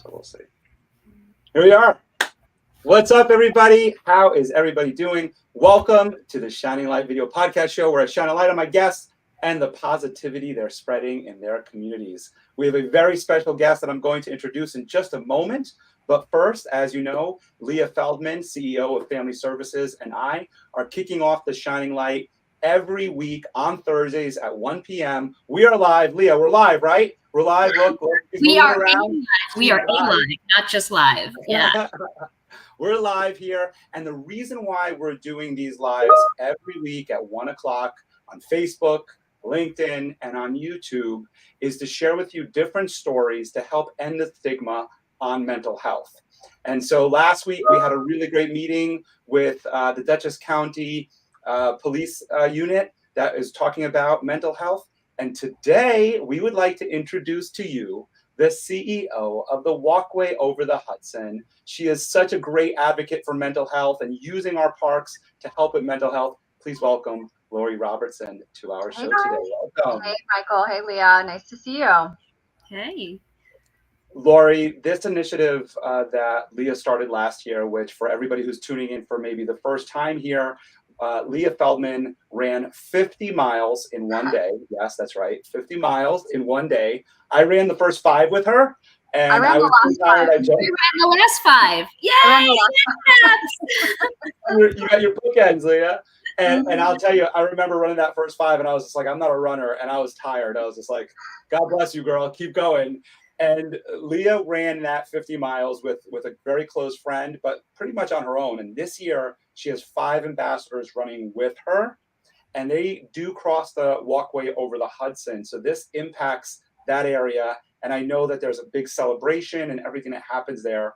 So we'll see. Here we are. What's up, everybody? How is everybody doing? Welcome to the Shining Light Video Podcast Show, where I shine a light on my guests and the positivity they're spreading in their communities. We have a very special guest that I'm going to introduce in just a moment. But first, as you know, Leah Feldman, CEO of Family Services, and I are kicking off the Shining Light every week on Thursdays at 1 p.m. We are live. Leah, we're live, right? We're live. Look, we are live. We are live, not just live. Yeah. We're live here. And the reason why we're doing these lives every week at 1 o'clock on Facebook, LinkedIn, and on YouTube is to share with you different stories to help end the stigma on mental health. And so last week we had a really great meeting with the Dutchess County Police Unit that is talking about mental health. And today we would like to introduce to you the CEO of the Walkway Over the Hudson. She is such a great advocate for mental health and using our parks to help with mental health. Please welcome Lori Robertson to our show today. Welcome. Hey, Michael. Hey, Leah. Nice to see you. Hey. Lori, this initiative that Leah started last year, which for everybody who's tuning in for maybe the first time here, Leah Feldman ran 50 miles in one day. Yes, that's right. 50 miles in one day. I ran the first 5 with her. And I was too tired. I jumped. We ran the last 5. Yay! You got your bookends, Leah. And I'll tell you, I remember running that first 5 and I was just like, I'm not a runner. And I was tired. I was just like, God bless you, girl. Keep going. And Leah ran that 50 miles with a very close friend, but pretty much on her own. And this year, she has 5 ambassadors running with her. And they do cross the walkway over the Hudson. So this impacts that area. And I know that there's a big celebration and everything that happens there.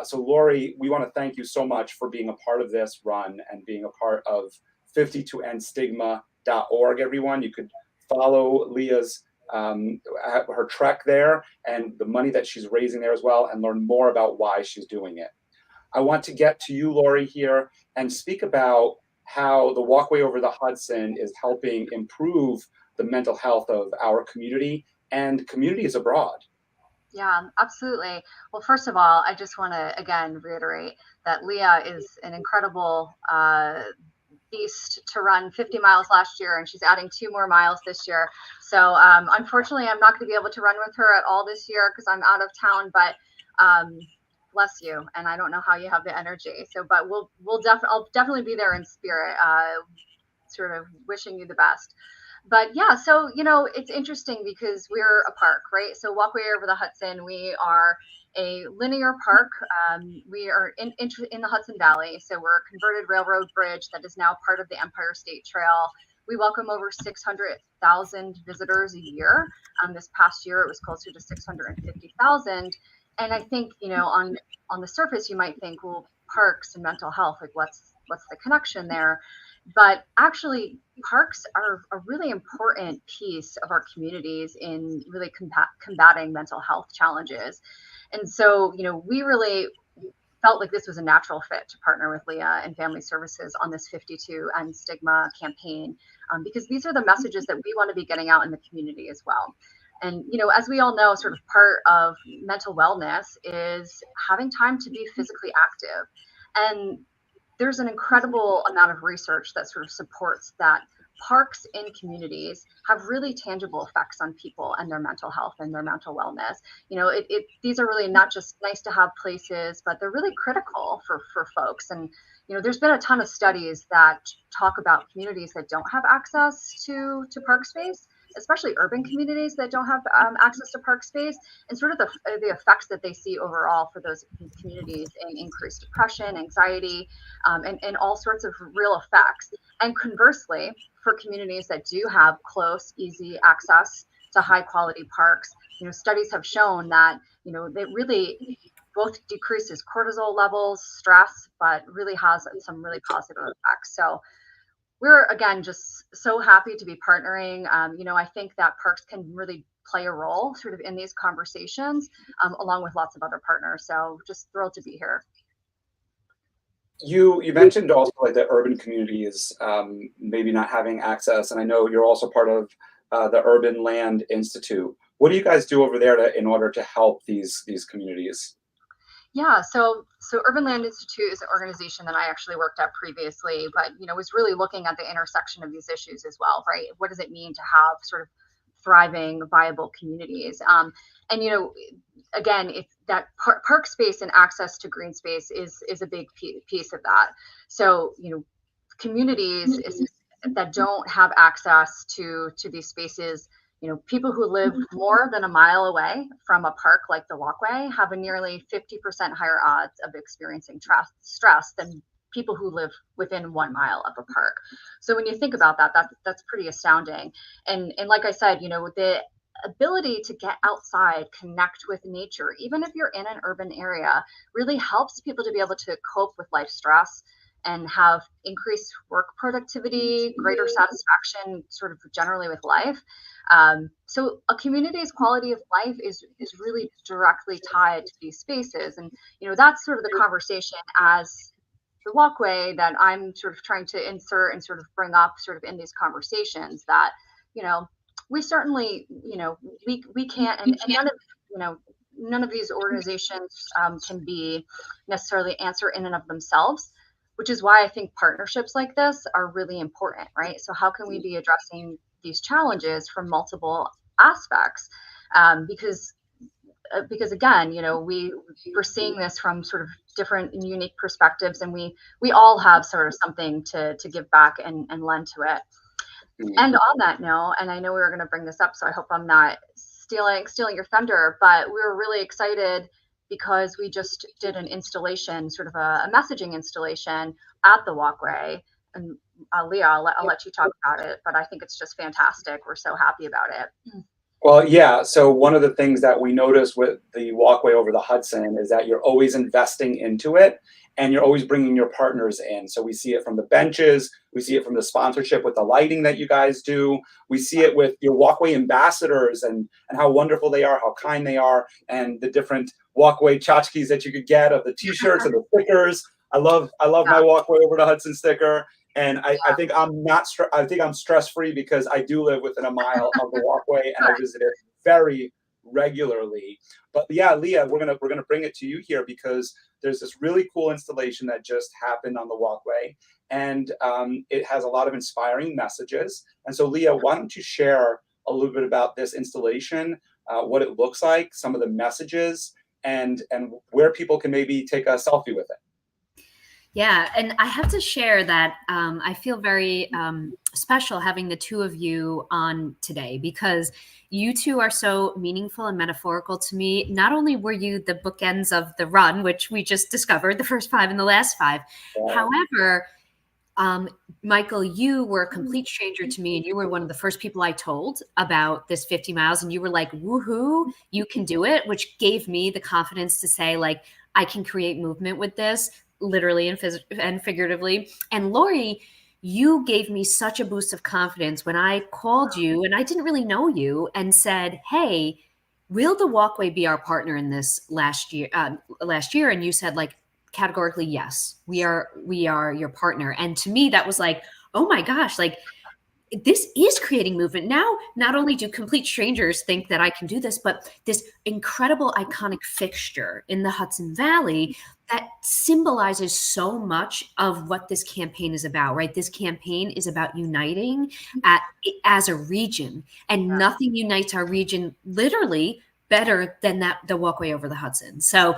So Lori, we want to thank you so much for being a part of this run and being a part of 52endstigma.org, everyone. You could follow Leah's her trek there and the money that she's raising there as well and learn more about why she's doing it. I want to get to you, Lori, here and speak about how the Walkway Over the Hudson is helping improve the mental health of our community and communities abroad. Yeah, absolutely. Well, first of all, I just want to, again, reiterate that Leah is an incredible beast to run 50 miles last year, and she's adding 2 more miles this year. So unfortunately, I'm not going to be able to run with her at all this year because I'm out of town, but bless you. And I don't know how you have the energy. So, but I'll definitely be there in spirit, sort of wishing you the best. But yeah, so, you know, it's interesting because we're a park, right? So Walkway Over the Hudson, we are a linear park. We are in the Hudson Valley. So we're a converted railroad bridge that is now part of the Empire State Trail. We welcome over 600,000 visitors a year. This past year, it was closer to 650,000. And I think, you know, on the surface, you might think, well, parks and mental health, like what's the connection there? But actually, parks are a really important piece of our communities in really combating mental health challenges. And so, you know, we really felt like this was a natural fit to partner with Leah and Family Services on this 52 End Stigma campaign, because these are the messages that we want to be getting out in the community as well. And, you know, as we all know, sort of part of mental wellness is having time to be physically active. And there's an incredible amount of research that sort of supports that parks in communities have really tangible effects on people and their mental health and their mental wellness. You know, these are really not just nice to have places, but they're really critical for folks. And, you know, there's been a ton of studies that talk about communities that don't have access to park space, especially urban communities that don't have access to park space, and sort of the effects that they see overall for those communities in increased depression, anxiety, and all sorts of real effects. And conversely, for communities that do have close, easy access to high quality parks, you know, studies have shown that, you know, they really both decreases cortisol levels, stress, but really has some really positive effects. So we're, again, just so happy to be partnering. You know, I think that parks can really play a role sort of in these conversations, along with lots of other partners. So just thrilled to be here. You mentioned also like the urban communities maybe not having access, and I know you're also part of the Urban Land Institute. What do you guys do over there in order to help these communities? Yeah, so Urban Land Institute is an organization that I actually worked at previously, but was really looking at the intersection of these issues as well, right? What does it mean to have sort of thriving, viable communities? And again, it's that park space and access to green space is a big piece of that. So communities that don't have access to these spaces, people who live more than a mile away from a park like the Walkway have a nearly 50% higher odds of experiencing stress than people who live within 1 mile of a park. So when you think about that, that's pretty astounding. And like I said, the ability to get outside, connect with nature, even if you're in an urban area, really helps people to be able to cope with life stress and have increased work productivity, greater satisfaction, sort of generally with life. So a community's quality of life is really directly tied to these spaces, and that's sort of the conversation as the Walkway that I'm sort of trying to insert and sort of bring up sort of in these conversations that we certainly we can't, and none of none of these organizations can be necessarily answer in and of themselves, which is why I think partnerships like this are really important, right? So how can we be addressing these challenges from multiple aspects? Because again, we're seeing this from sort of different and unique perspectives, and we all have sort of something to give back and lend to it. And on that note, and I know we were going to bring this up, so I hope I'm not stealing your thunder, but we were really excited because we just did an installation, sort of a messaging installation at the Walkway. And Leah, I'll let you talk about it, but I think it's just fantastic. We're so happy about it. Well, yeah. So one of the things that we notice with the Walkway over the Hudson is that you're always investing into it and you're always bringing your partners in. So we see it from the benches. We see it from the sponsorship with the lighting that you guys do. We see it with your Walkway ambassadors and how wonderful they are, how kind they are, and the different Walkway tchotchkes that you could get of the t-shirts and the stickers. I love my Walkway over the Hudson sticker. And I think I'm stress free because I do live within a mile of the Walkway and I visit it very regularly. But yeah, Leah, we're gonna bring it to you here because there's this really cool installation that just happened on the Walkway, and it has a lot of inspiring messages. And so, Leah, why don't you share a little bit about this installation, what it looks like, some of the messages, and where people can maybe take a selfie with it. Yeah, and I have to share that I feel very special having the two of you on today because you two are so meaningful and metaphorical to me. Not only were you the bookends of the run, which we just discovered, the first 5 and the last 5. Wow. However, Michael, you were a complete stranger to me, and you were one of the first people I told about this 50 miles, and you were like, woohoo, you can do it, which gave me the confidence to say, like, I can create movement with this, literally and figuratively. And Lori, you gave me such a boost of confidence when I called you, and I didn't really know you, and said, hey, will the Walkway be our partner in this last year? And you said, like, categorically, yes, we are your partner. And to me, that was like, oh my gosh, like, this is creating movement. Now, not only do complete strangers think that I can do this, but this incredible iconic fixture in the Hudson Valley that symbolizes so much of what this campaign is about, right? This campaign is about uniting as a region, and nothing unites our region literally better than the Walkway over the Hudson. So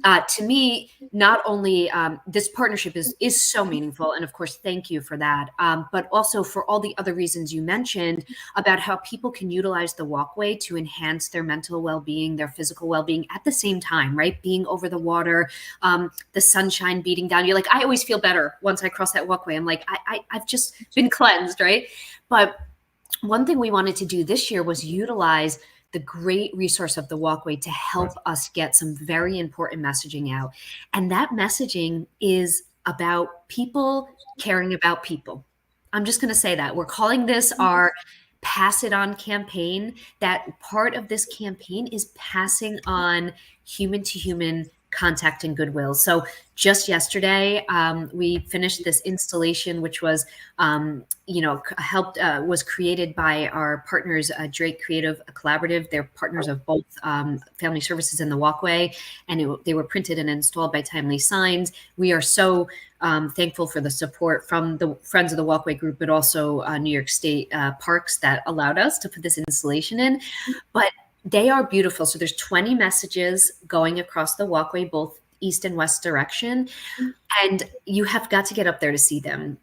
to me, not only this partnership is so meaningful, and of course, thank you for that, but also for all the other reasons you mentioned about how people can utilize the Walkway to enhance their mental well-being, their physical well-being at the same time, right? Being over the water, the sunshine beating down. You're like, I always feel better once I cross that Walkway. I'm like, I've just been cleansed, right? But one thing we wanted to do this year was utilize the great resource of the Walkway to help us get some very important messaging out. And that messaging is about people caring about people. I'm just going to say that. We're calling this our Pass It On campaign. That part of this campaign is passing on human to human contact and goodwill. So just yesterday, we finished this installation, which was, was created by our partners, Drake Creative Collaborative. They're partners of both Family Services and The Walkway, and they were printed and installed by Timely Signs. We are so thankful for the support from the Friends of the Walkway group, but also New York State Parks that allowed us to put this installation in. But they are beautiful. So there's 20 messages going across the walkway, both east and west direction. And you have got to get up there to see them.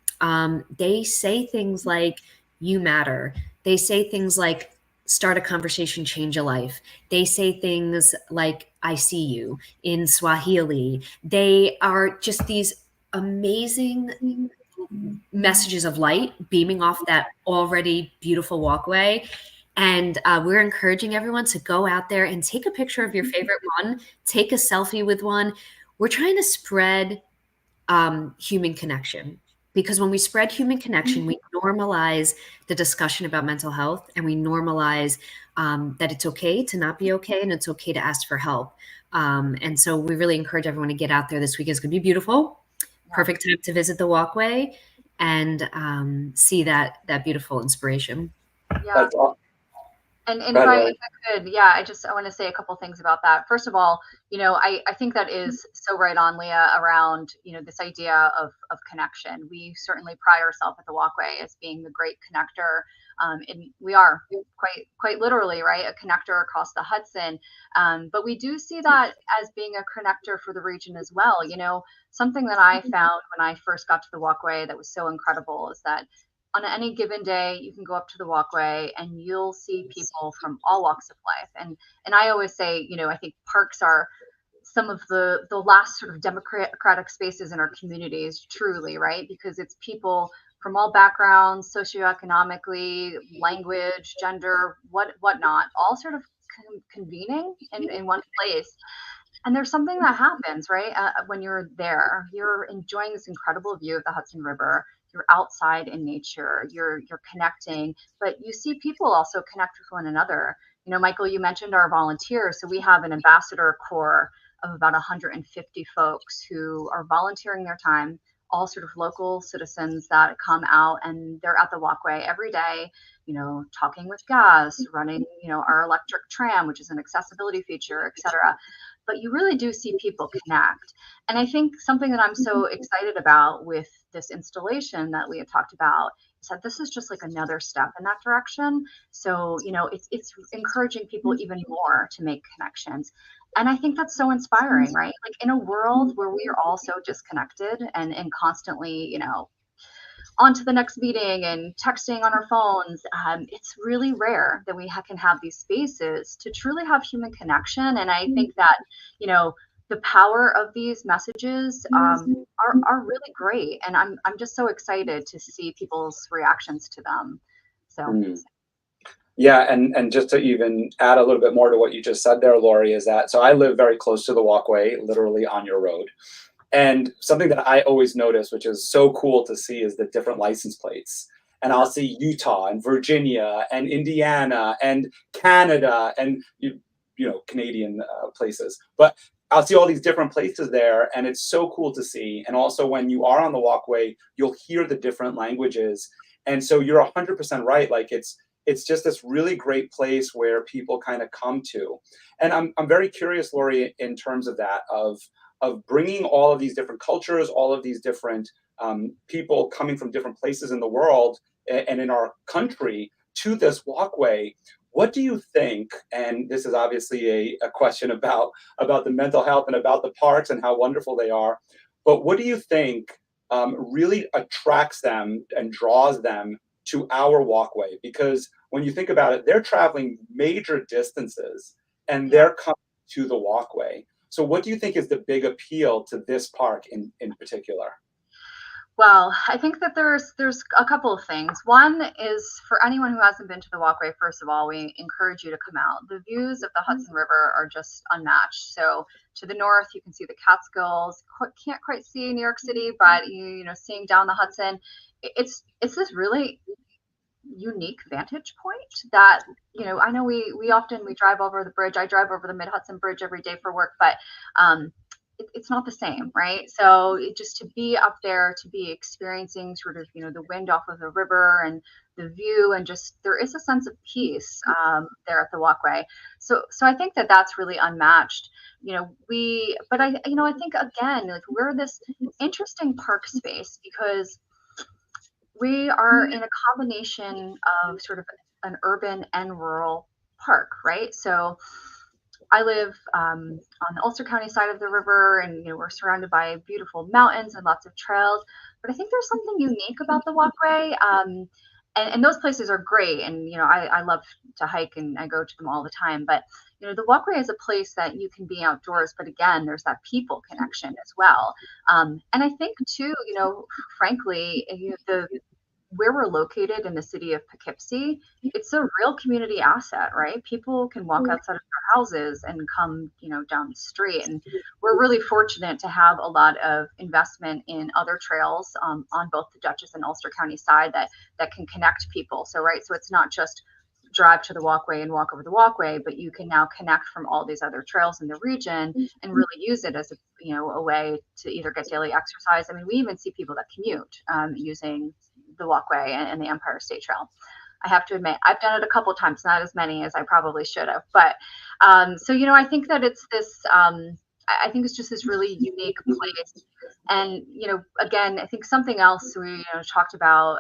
They say things like, you matter. They say things like, start a conversation, change a life. They say things like, I see you in Swahili. They are just these amazing messages of light beaming off that already beautiful walkway. And we're encouraging everyone to go out there and take a picture of your favorite one, take a selfie with one. We're trying to spread human connection, because when we spread human connection, we normalize the discussion about mental health, and we normalize that it's okay to not be okay, and it's okay to ask for help. And so we really encourage everyone to get out there this week. It's going to be beautiful. Perfect time to visit the walkway and see that beautiful inspiration. Yeah. That's awesome. And Brian, if I could, I want to say a couple things about that. First of all, I think that is so right on, Leah, around, this idea of connection. We certainly pride ourselves at the Walkway as being the great connector. And we are quite literally, right, a connector across the Hudson. But we do see that as being a connector for the region as well. Something that I found when I first got to the Walkway that was so incredible is that on any given day, you can go up to the Walkway and you'll see people from all walks of life. And I always say, I think parks are some of the last sort of democratic spaces in our communities, truly, right? Because it's people from all backgrounds, socioeconomically, language, gender, whatnot, all sort of convening in one place. And there's something that happens, right? When you're there, you're enjoying this incredible view of the Hudson River. You're outside in nature, you're connecting, but you see people also connect with one another. Michael, you mentioned our volunteers. So we have an ambassador corps of about 150 folks who are volunteering their time, all sort of local citizens that come out, and they're at the Walkway every day, talking with guests, running, our electric tram, which is an accessibility feature, et cetera. But you really do see people connect. And I think something that I'm so excited about with this installation that we had talked about is that this is just like another step in that direction. So, it's encouraging people even more to make connections. And I think that's so inspiring, right? Like in a world where we are all so disconnected and constantly, on to the next meeting and texting on our phones, it's really rare that we can have these spaces to truly have human connection. And I think that, the power of these messages are really great. And I'm just so excited to see people's reactions to them. So. Yeah, and just to even add a little bit more to what you just said there, Lori, is that, so I live very close to the Walkway, literally on your road. And something that I always notice, which is so cool to see, is the different license plates. And I'll see Utah and Virginia and Indiana and Canada and Canadian places. But I'll see all these different places there, and it's so cool to see. And also when you are on the Walkway, you'll hear the different languages. And so you're 100% right. Like it's just this really great place where people kind of come to. And I'm very curious, Lori, in terms of that, of bringing all of these different cultures, all of these different people coming from different places in the world and in our country to this Walkway. What do you think, and this is obviously a question about the mental health and about the parks and how wonderful they are, but what do you think really attracts them and draws them to our Walkway? Because when you think about it, they're traveling major distances and they're coming to the Walkway. So what do you think is the big appeal to this park in particular? Well, I think that there's a couple of things. One is, for anyone who hasn't been to the Walkway, first of all, we encourage you to come out. The views of the Hudson River are just unmatched. So to the north, you can see the Catskills. Can't quite see New York City, but seeing down the Hudson, it's this really unique vantage point that I know we often drive over the bridge. I drive over the Mid Hudson Bridge every day for work, but it's not the same, right? So just to be up there, to be experiencing sort of, the wind off of the river and the view, and just there is a sense of peace there at the walkway. So I think that that's really unmatched. But I think again, like, we're this interesting park space because we are in a combination of sort of an urban and rural park, right? So I live on the Ulster County side of the river, and we're surrounded by beautiful mountains and lots of trails. But I think there's something unique about the walkway, and those places are great. And I love to hike, and I go to them all the time. But the walkway is a place that you can be outdoors, but again, there's that people connection as well. And I think too, frankly, the where we're located in the city of Poughkeepsie, it's a real community asset, right? People can walk outside of their houses and come, down the street. And we're really fortunate to have a lot of investment in other trails on both the Dutchess and Ulster County side that can connect people. So, right, so it's not just drive to the walkway and walk over the walkway, but you can now connect from all these other trails in the region and really use it as a way to either get daily exercise. I mean, we even see people that commute using the walkway and the Empire State Trail. I have to admit, I've done it a couple of times, not as many as I probably should have. But so I think that it's this. I think it's just this really unique place. And again, I think something else we talked about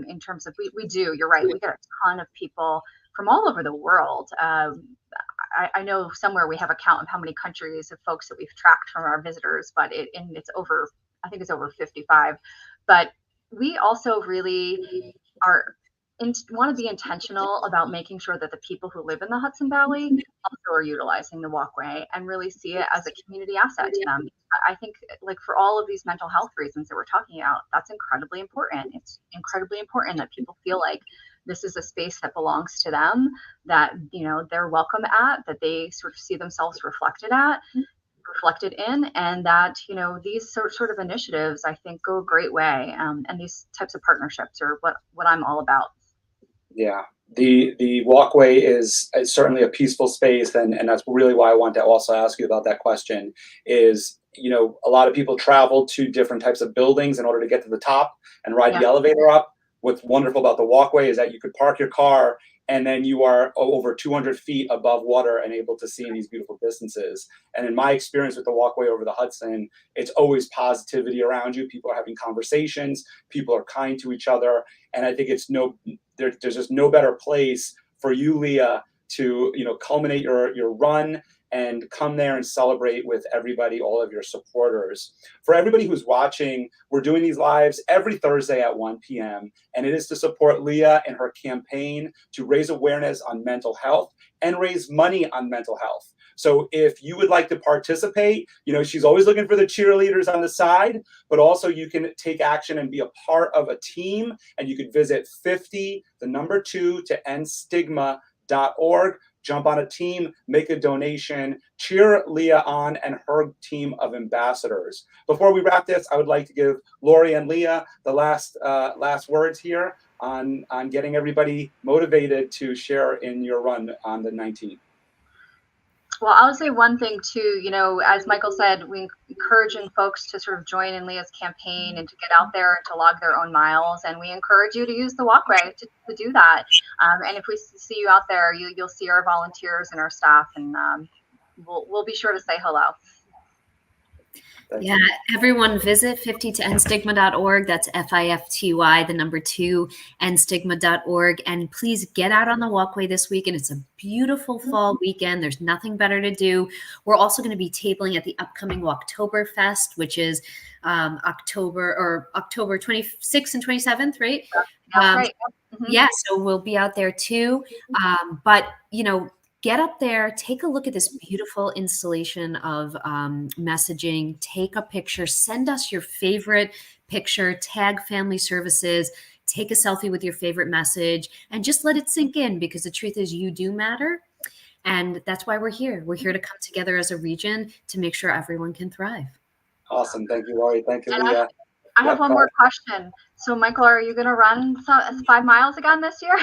in terms of we do. You're right. We get a ton of people from all over the world. I know somewhere we have a count of how many countries of folks that we've tracked from our visitors, but it's over. I think it's over 55. But we also really want to be intentional about making sure that the people who live in the Hudson Valley also are utilizing the walkway and really see it as a community asset to them. I think, like, for all of these mental health reasons that we're talking about, that's incredibly important. It's incredibly important that people feel like this is a space that belongs to them, that they're welcome at, that they sort of see themselves reflected in, and that these sort of initiatives, I think, go a great way, and these types of partnerships are what I'm all about. Yeah, the walkway is certainly a peaceful space, and that's really why I want to also ask you about that question. Is a lot of people travel to different types of buildings in order to get to the top and ride the elevator up. What's wonderful about the walkway is that you could park your car and then you are over 200 feet above water and able to see these beautiful distances. And in my experience with the walkway over the Hudson, it's always positivity around you. People are having conversations, people are kind to each other. And I think there's just no better place for you, Leah, to culminate your run and come there and celebrate with everybody, all of your supporters. For everybody who's watching, we're doing these lives every Thursday at 1 p.m. And it is to support Leah in her campaign to raise awareness on mental health and raise money on mental health. So if you would like to participate, she's always looking for the cheerleaders on the side, but also you can take action and be a part of a team. And you could visit 50, the number 2 to end stigma.org. Jump on a team, make a donation, cheer Leah on and her team of ambassadors. Before we wrap this, I would like to give Lori and Leah the last words here on getting everybody motivated to share in your run on the 19th. Well, I'll say one thing too, as Michael said, we encouraging folks to sort of join in Leah's campaign and to get out there and to log their own miles. And we encourage you to use the walkway to do that. And if we see you out there, you'll see our volunteers and our staff, and we'll be sure to say hello. Yeah, everyone visit 50toendstigma.org. That's FIFTY, the number 2, endstigma.org. And please get out on the walkway this weekend. It's a beautiful fall weekend. There's nothing better to do. We're also going to be tabling at the upcoming Walktoberfest, which is October 26th and 27th, right? Right. Yeah, so we'll be out there too. But, get up there, take a look at this beautiful installation of messaging, take a picture, send us your favorite picture, tag Family Services, take a selfie with your favorite message, and just let it sink in, because the truth is you do matter. And that's why we're here. We're here to come together as a region to make sure everyone can thrive. Awesome. Thank you, Lori. Thank you, Leah. I have one more question. So, Michael, are you going to run 5 miles again this year?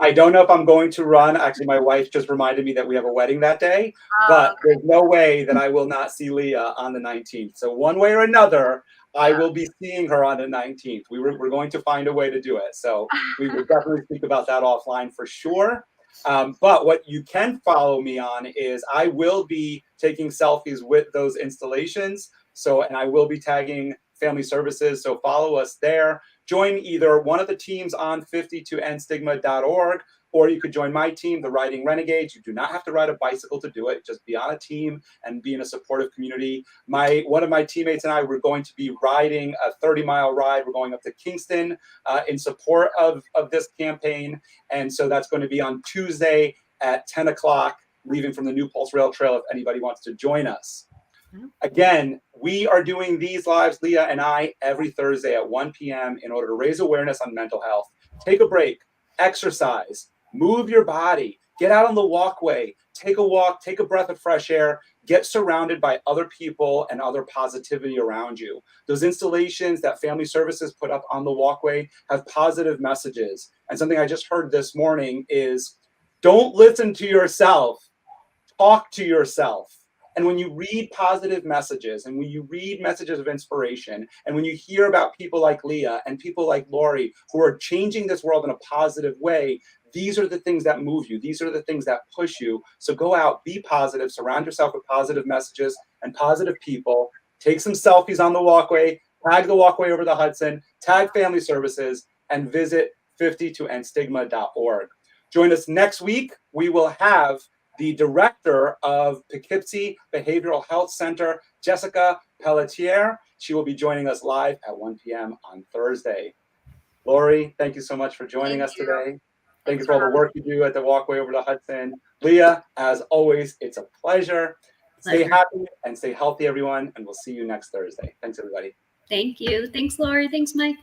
I don't know if I'm going to run. Actually, my wife just reminded me that we have a wedding that day, but Okay. there's no way that I will not see Leah on the 19th. So one way or another, I will be seeing her on the 19th. We're going to find a way to do it. So we will definitely speak about that offline for sure. But what you can follow me on is I will be taking selfies with those installations. So, and I will be tagging Family Services. So follow us there. Join either one of the teams on 52endstigma.org, or you could join my team, the Riding Renegades. You do not have to ride a bicycle to do it. Just be on a team and be in a supportive community. One of my teammates and I, we're going to be riding a 30-mile ride. We're going up to Kingston in support of this campaign. And so that's going to be on Tuesday at 10 o'clock, leaving from the New Pulse Rail Trail if anybody wants to join us. Again, we are doing these lives, Leah and I, every Thursday at 1 p.m. in order to raise awareness on mental health. Take a break, exercise, move your body, get out on the walkway, take a walk, take a breath of fresh air, get surrounded by other people and other positivity around you. Those installations that Family Services put up on the walkway have positive messages. And something I just heard this morning is, don't listen to yourself, talk to yourself. And when you read positive messages and when you read messages of inspiration and when you hear about people like Leah and people like Lori who are changing this world in a positive way, these are the things that move you. These are the things that push you. So go out, be positive, surround yourself with positive messages and positive people. Take some selfies on the walkway, tag the walkway over the Hudson, tag Family Services, and visit 52endstigma.org. Join us next week. We will have the director of Poughkeepsie Behavioral Health Center, Jessica Pelletier. She will be joining us live at 1 p.m. on Thursday. Lori, thank you so much for joining us today. Thank you for all the work you do at the walkway over the Hudson. Leah, as always, it's a pleasure. Stay happy and stay healthy, everyone, and we'll see you next Thursday. Thanks, everybody. Thank you. Thanks, Lori. Thanks, Mike.